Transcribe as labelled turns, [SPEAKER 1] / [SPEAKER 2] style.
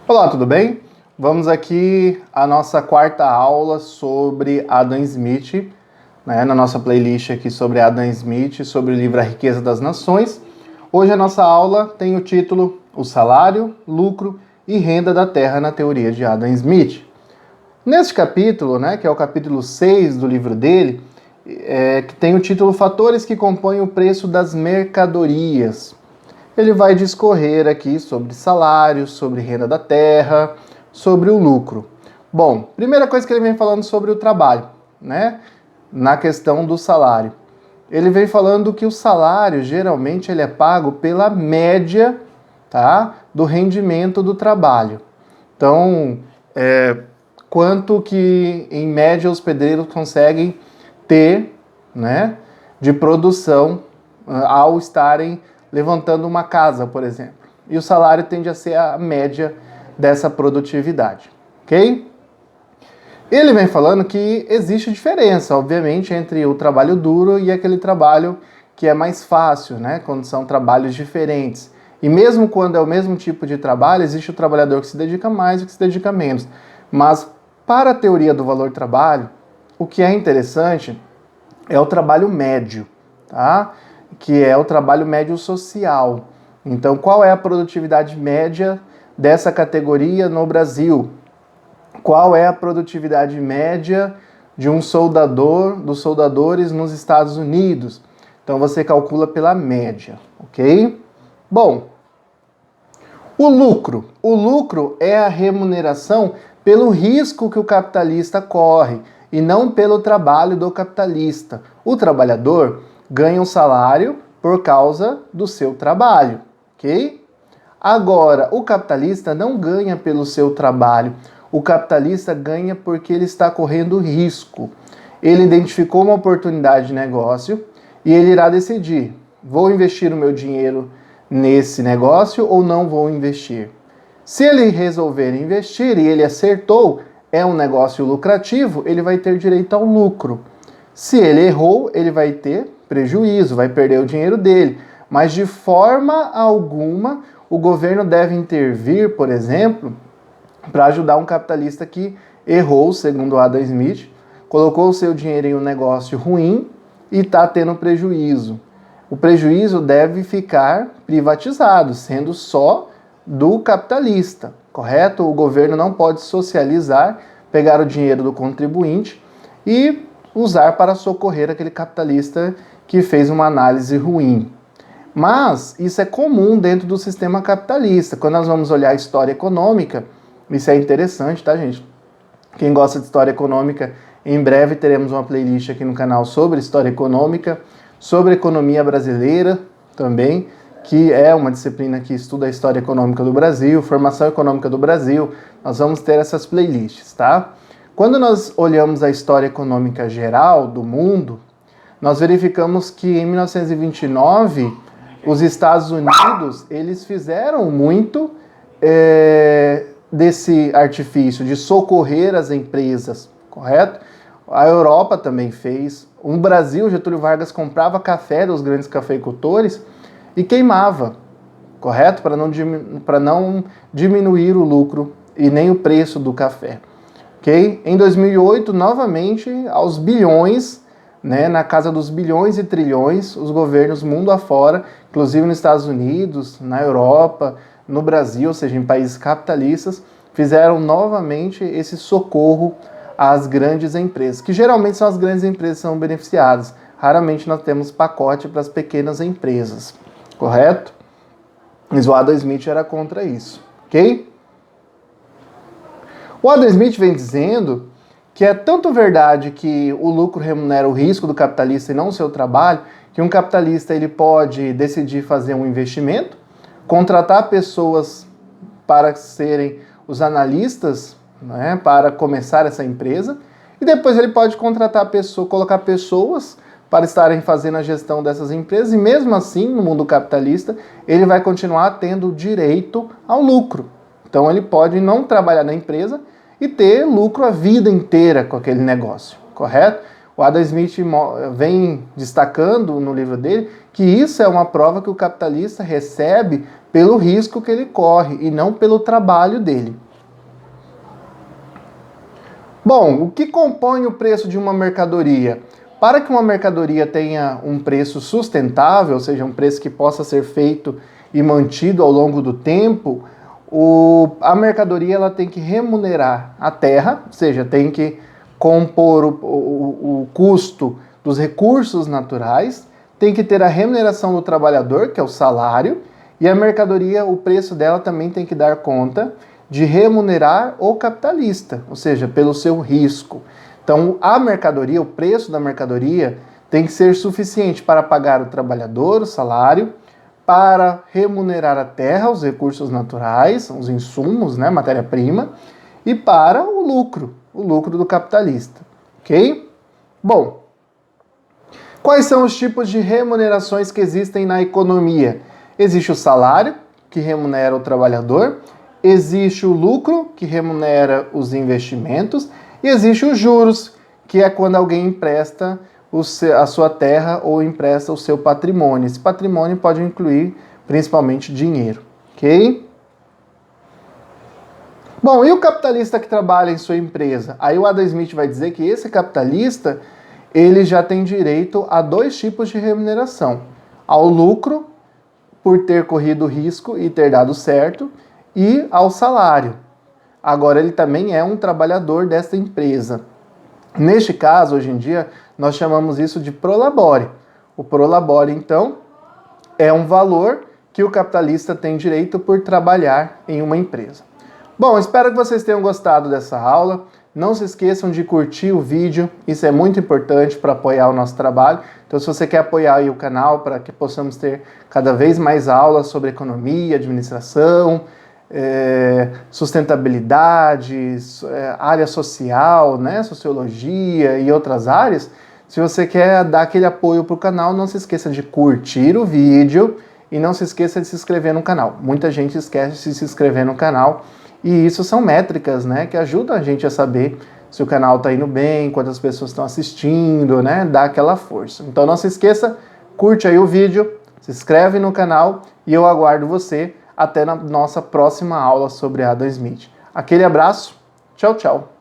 [SPEAKER 1] Olá, tudo bem? Vamos aqui à nossa quarta aula sobre Adam Smith, na nossa playlist aqui sobre Adam Smith, sobre o livro A Riqueza das Nações. Hoje a nossa aula tem o título O Salário, Lucro e Renda da Terra na Teoria de Adam Smith. Neste capítulo, que é o capítulo 6 do livro dele, que tem o título Fatores que compõem o preço das mercadorias. Ele vai discorrer aqui sobre salários, sobre renda da terra, sobre o lucro. Bom, primeira coisa que ele vem falando sobre o trabalho, na questão do salário. Ele vem falando que o salário, geralmente, ele é pago pela média, do rendimento do trabalho. Então, quanto que, em média, os pedreiros conseguem ter, de produção ao estarem levantando uma casa, por exemplo. E o salário tende a ser a média dessa produtividade, ok? Ele vem falando que existe diferença, obviamente, entre o trabalho duro e aquele trabalho que é mais fácil, quando são trabalhos diferentes. E mesmo quando é o mesmo tipo de trabalho, existe o trabalhador que se dedica mais e o que se dedica menos. Mas, para a teoria do valor trabalho, o que é interessante é o trabalho médio, que é o trabalho médio social. Então, qual é a produtividade média dessa categoria no Brasil? Qual é a produtividade média de um soldador, dos soldadores nos Estados Unidos? Então, você calcula pela média, ok? Bom, o lucro. O lucro é a remuneração pelo risco que o capitalista corre e não pelo trabalho do capitalista. O trabalhador ganha um salário por causa do seu trabalho, ok? Agora, o capitalista não ganha pelo seu trabalho. O capitalista ganha porque ele está correndo risco. Ele identificou uma oportunidade de negócio e ele irá decidir: vou investir o meu dinheiro nesse negócio ou não vou investir? Se ele resolver investir e ele acertou, é um negócio lucrativo, ele vai ter direito ao lucro. Se ele errou, ele vai ter prejuízo, vai perder o dinheiro dele. Mas de forma alguma o governo deve intervir, por exemplo, para ajudar um capitalista que errou, segundo Adam Smith, colocou o seu dinheiro em um negócio ruim e está tendo prejuízo. O prejuízo deve ficar privatizado, sendo só do capitalista, correto? O governo não pode socializar, pegar o dinheiro do contribuinte e usar para socorrer aquele capitalista que fez uma análise ruim. Mas isso é comum dentro do sistema capitalista. Quando nós vamos olhar a história econômica, isso é interessante, tá, gente? Quem gosta de história econômica, em breve teremos uma playlist aqui no canal sobre história econômica, sobre economia brasileira também, que é uma disciplina que estuda a história econômica do Brasil, formação econômica do Brasil. Nós vamos ter essas playlists, tá? Quando nós olhamos a história econômica geral do mundo, nós verificamos que em 1929 os Estados Unidos eles fizeram muito desse artifício de socorrer as empresas, correto? A Europa também fez. No Brasil, Getúlio Vargas comprava café dos grandes cafeicultores e queimava, correto? Para não diminuir o lucro e nem o preço do café. Okay? Em 2008, novamente, aos bilhões, na casa dos bilhões e trilhões, os governos mundo afora, inclusive nos Estados Unidos, na Europa, no Brasil, ou seja, em países capitalistas, fizeram novamente esse socorro às grandes empresas, que geralmente são as grandes empresas que são beneficiadas. Raramente nós temos pacote para as pequenas empresas, correto? Mas o Adam Smith era contra isso, ok? O Adam Smith vem dizendo que é tanto verdade que o lucro remunera o risco do capitalista e não o seu trabalho, que um capitalista ele pode decidir fazer um investimento, contratar pessoas para serem os analistas, para começar essa empresa, e depois ele pode contratar pessoas, colocar pessoas para estarem fazendo a gestão dessas empresas, e mesmo assim, no mundo capitalista, ele vai continuar tendo direito ao lucro. Então ele pode não trabalhar na empresa e ter lucro a vida inteira com aquele negócio, correto? O Adam Smith vem destacando no livro dele que isso é uma prova que o capitalista recebe pelo risco que ele corre e não pelo trabalho dele. Bom, o que compõe o preço de uma mercadoria? Para que uma mercadoria tenha um preço sustentável, ou seja, um preço que possa ser feito e mantido ao longo do tempo, a mercadoria ela tem que remunerar a terra, ou seja, tem que compor o custo dos recursos naturais, tem que ter a remuneração do trabalhador, que é o salário, e a mercadoria, o preço dela também tem que dar conta de remunerar o capitalista, ou seja, pelo seu risco. Então, a mercadoria, o preço da mercadoria tem que ser suficiente para pagar o trabalhador, o salário, para remunerar a terra, os recursos naturais, os insumos, né, matéria-prima, e para o lucro do capitalista, ok? Bom, quais são os tipos de remunerações que existem na economia? Existe o salário, que remunera o trabalhador, existe o lucro, que remunera os investimentos, e existe os juros, que é quando alguém empresta a sua terra ou empresta o seu patrimônio. Esse patrimônio pode incluir principalmente dinheiro, ok? Bom, e o capitalista que trabalha em sua empresa? Aí o Adam Smith vai dizer que esse capitalista, ele já tem direito a 2 tipos de remuneração. Ao lucro, por ter corrido risco e ter dado certo, e ao salário. Agora, ele também é um trabalhador dessa empresa. Neste caso, hoje em dia, nós chamamos isso de prolabore. O prolabore, então, é um valor que o capitalista tem direito por trabalhar em uma empresa. Bom, espero que vocês tenham gostado dessa aula. Não se esqueçam de curtir o vídeo, isso é muito importante para apoiar o nosso trabalho. Então, se você quer apoiar aí o canal para que possamos ter cada vez mais aulas sobre economia, administração, sustentabilidade, área social, né, sociologia e outras áreas, se você quer dar aquele apoio para o canal, não se esqueça de curtir o vídeo e não se esqueça de se inscrever no canal. Muita gente esquece de se inscrever no canal e isso são métricas, né, que ajudam a gente a saber se o canal está indo bem, quantas pessoas estão assistindo, né, dá aquela força. Então não se esqueça, curte aí o vídeo, se inscreve no canal e eu aguardo você até na nossa próxima aula sobre Adam Smith. Aquele abraço, tchau, tchau.